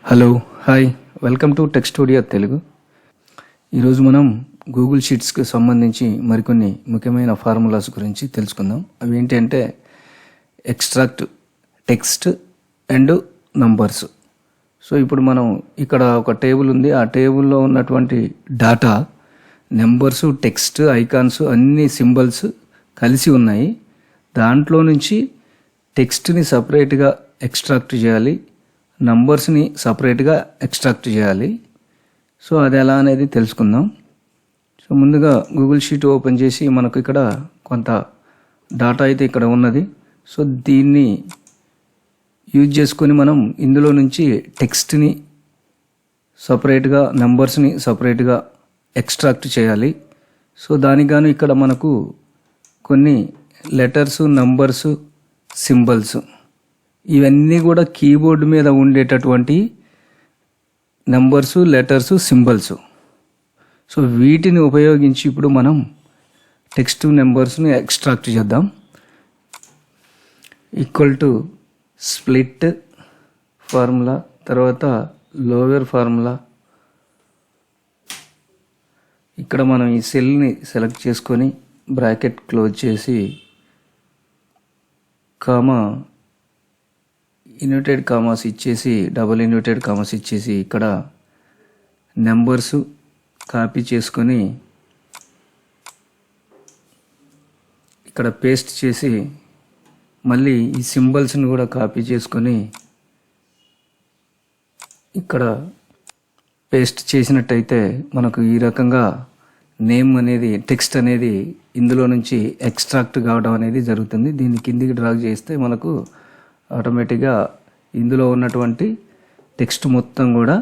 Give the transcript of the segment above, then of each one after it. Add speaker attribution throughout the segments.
Speaker 1: Hello hi welcome to tech studio Telugu. ఈరోజు మనం Google షీట్స్కి సంబంధించి మరికొన్ని ముఖ్యమైన ఫార్ములాస్ గురించి తెలుసుకుందాం. అవి ఏంటంటే extract text and numbers. So ఇప్పుడు మనం ఇక్కడ ఒక టేబుల్ ఉంది. ఆ టేబుల్లో ఉన్నటువంటి డాటా నెంబర్స్, టెక్స్ట్, ఐకాన్స్ అన్ని సింబల్స్ కలిసి ఉన్నాయి. దాంట్లో నుంచి టెక్స్ట్ని సపరేట్గా ఎక్స్ట్రాక్ట్ చేయాలి, నంబర్స్ని సపరేట్గా ఎక్స్ట్రాక్ట్ చేయాలి. సో అది ఎలా అనేది తెలుసుకుందాం. సో ముందుగా గూగుల్ షీట్ ఓపెన్ చేసి మనకు ఇక్కడ కొంత డాటా అయితే ఇక్కడ ఉన్నది. సో దీన్ని యూజ్ చేసుకొని మనం ఇందులో నుంచి టెక్స్ట్ని సపరేట్గా, నంబర్స్ని సపరేట్గా ఎక్స్ట్రాక్ట్ చేయాలి. సో దానికి గాను ఇక్కడ మనకు కొన్ని లెటర్స్, నంబర్స్, సింబల్స్ ఇవన్నీ కూడా కీబోర్డ్ మీద ఉండేటటువంటి నెంబర్స్, లెటర్స్, సింబల్స్. సో వీటిని ఉపయోగించి ఇప్పుడు మనం టెక్స్ట్, నెంబర్స్ని ఎక్స్ట్రాక్ట్ చేద్దాం. ఈక్వల్ టు స్ప్లిట్ ఫార్ములా, తర్వాత లోవర్ ఫార్ములా. ఇక్కడ మనం ఈ సెల్ని సెలెక్ట్ చేసుకొని బ్రాకెట్ క్లోజ్ చేసి కామా ఇన్వర్టెడ్ కామాస్ ఇచ్చేసి, డబుల్ ఇన్వర్టెడ్ కామాస్ ఇచ్చేసి ఇక్కడ నెంబర్స్ కాపీ చేసుకొని ఇక్కడ పేస్ట్ చేసి మళ్ళీ ఈ సింబల్స్ని కూడా కాపీ చేసుకొని ఇక్కడ పేస్ట్ చేసినట్టయితే మనకు ఈ రకంగా నేమ్ అనేది, టెక్స్ట్ అనేది ఇందులో నుంచి ఎక్స్ట్రాక్ట్ కావడం అనేది జరుగుతుంది. దీన్ని కిందికి డ్రాగ్ చేస్తే మనకు ఆటోమేటిక్గా ఇందులో ఉన్నటువంటి టెక్స్ట్ మొత్తం కూడా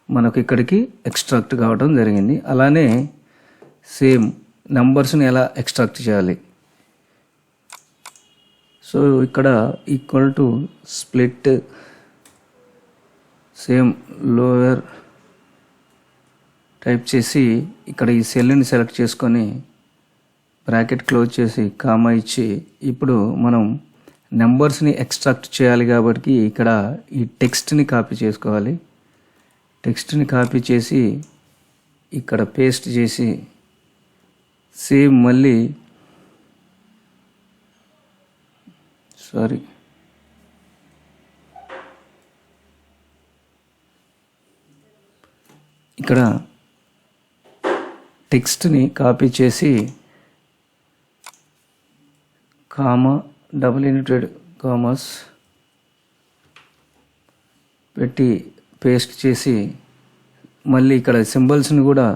Speaker 1: మనకు ఇక్కడికి ఎక్స్ట్రాక్ట్ కావడం జరిగింది. అలానే సేమ్ నెంబర్స్ని ఎలా ఎక్స్ట్రాక్ట్ చేయాలి. సో ఇక్కడ equal to split, same lower type చేసి ఇక్కడ ఈ సెల్ని సెలెక్ట్ చేసుకొని బ్రాకెట్ క్లోజ్ చేసి కామా ఇచ్చి ఇప్పుడు మనం నెంబర్స్ని ఎక్స్ట్రాక్ట్ చేయాలి కాబట్టి ఇక్కడ ఈ టెక్స్ట్ని కాపీ చేసుకోవాలి. టెక్స్ట్ని కాపీ చేసి ఇక్కడ పేస్ట్ చేసి సేమ్ మళ్ళీ ఇక్కడ టెక్స్ట్ని కాపీ చేసి కామా, డబుల్ ఇన్వర్టెడ్ కామాస్ పెట్టి పేస్ట్ చేసి మళ్ళీ ఇక్కడ సింబల్స్ని కూడా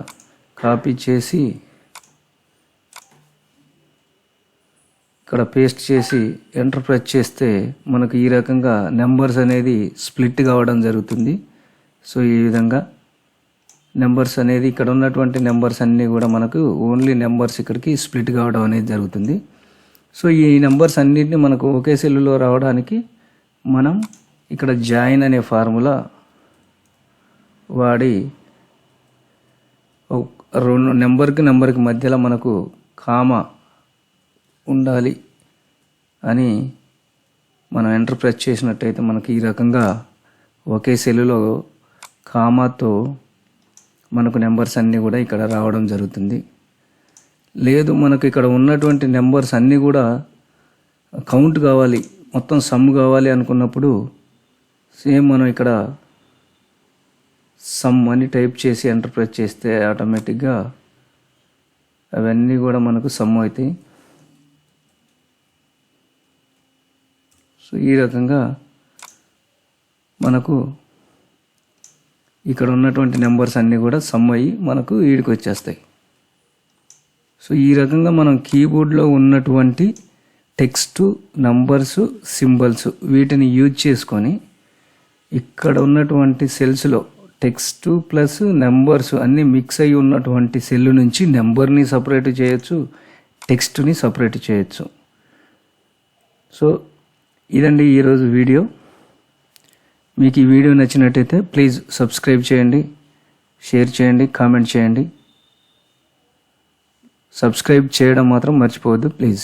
Speaker 1: కాపీ చేసి ఇక్కడ పేస్ట్ చేసి ఎంటర్ ప్రెస్ చేస్తే మనకు ఈ రకంగా నెంబర్స్ అనేది స్ప్లిట్ కావడం జరుగుతుంది. సో ఈ విధంగా నెంబర్స్ అనేది ఇక్కడ ఉన్నటువంటి నెంబర్స్ అన్నీ కూడా మనకు ఓన్లీ నెంబర్స్ ఇక్కడికి స్ప్లిట్ కావడం అనేది జరుగుతుంది. సో ఈ నెంబర్స్ అన్నింటినీ మనకు ఒకే సెల్లులో రావడానికి మనం ఇక్కడ జాయిన్ అనే ఫార్ములా వాడి రెండు నెంబర్కి మధ్యలో మనకు కామా ఉండాలి అని మనం ఎంటర్ ప్రెస్ చేసినట్టయితే మనకి ఈ రకంగా ఒకే సెల్లులో కామాతో మనకు నెంబర్స్ అన్నీ కూడా ఇక్కడ రావడం జరుగుతుంది. లేదు మనకు ఇక్కడ ఉన్నటువంటి నెంబర్స్ అన్నీ కూడా కౌంట్ కావాలి, మొత్తం సమ్ కావాలి అనుకున్నప్పుడు సేమ్ మనం ఇక్కడ సమ్ అని టైప్ చేసి ఎంటర్ ప్రెస్ చేస్తే ఆటోమేటిక్గా అవన్నీ కూడా మనకు సమ్ అవుతాయి. సో ఈ రకంగా మనకు ఇక్కడ ఉన్నటువంటి నెంబర్స్ అన్నీ కూడా సమ్ అయ్యి మనకు ఈడికి వచ్చేస్తాయి. సో ఈ రకంగా మనం కీబోర్డ్లో ఉన్నటువంటి టెక్స్ట్, నంబర్స్, సింబల్స్ వీటిని యూజ్ చేసుకొని ఇక్కడ ఉన్నటువంటి సెల్స్లో టెక్స్ట్ ప్లస్ నెంబర్స్ అన్నీ మిక్స్ అయ్యి ఉన్నటువంటి సెల్ నుంచి నెంబర్ని సపరేట్ చేయొచ్చు, టెక్స్ట్ని సపరేట్ చేయొచ్చు. సో ఇదండి ఈరోజు వీడియో. మీకు ఈ వీడియో నచ్చినట్టయితే ప్లీజ్ సబ్స్క్రైబ్ చేయండి, షేర్ చేయండి, కామెంట్ చేయండి. సబ్స్క్రైబ్ చేయడం మాత్రం మర్చిపోవద్దు ప్లీజ్.